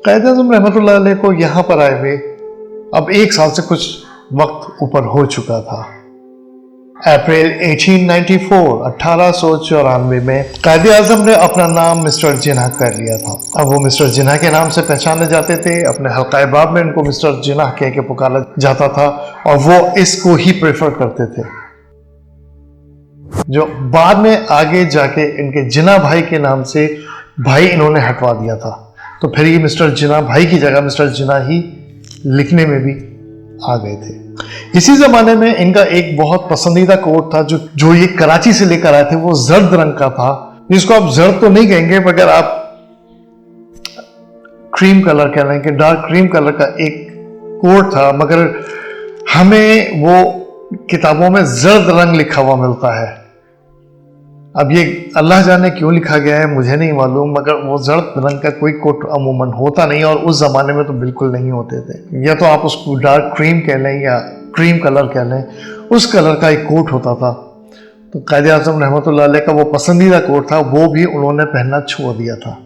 कायद-ए-आज़म रहमतुल्लाह अलैह को यहाँ पर आए हुए अब 1 साल से कुछ वक्त ऊपर हो चुका था। अप्रैल 1894 में कायद-ए-आज़म ने अपना नाम मिस्टर जिन्ना कर लिया था। अब वो मिस्टर जिन्ना के नाम से पहचाने जाते थे, अपने हल्का-ए-बाब में इनको मिस्टर जिन्ना कह के पुकारा जाता था और वो इसको ही प्रेफर करते थे। जो बाद में आगे जाके इनके जिन्ना भाई के नाम से भाई इन्होंने हटवा दिया था, तो फिर ये मिस्टर जिन्ना भाई की जगह मिस्टर जिन्ना ही लिखने में भी आ गए थे। इसी ज़माने में इनका एक बहुत पसंदीदा कोट था जो ये कराची से लेकर आए थे, वो जर्द रंग का था, जिसको आप जर्द तो नहीं कहेंगे मगर आप क्रीम कलर कह लें कि डार्क क्रीम कलर का एक कोट था, मगर हमें वो किताबों में जर्द रंग लिखा हुआ मिलता है। अब ये अल्लाह जाने क्यों लिखा गया है मुझे नहीं मालूम, मगर वो जर्द रंग का कोई कोट अमूमन होता नहीं और उस ज़माने में तो बिल्कुल नहीं होते थे। या तो आप उसको डार्क क्रीम कह लें या क्रीम कलर कह लें, उस कलर का एक कोट होता था। तो कायद-ए-आज़म रहमतुल्लाह अलैह का वो पसंदीदा कोट था, वो भी उन्होंने पहनना छोड़ दिया था।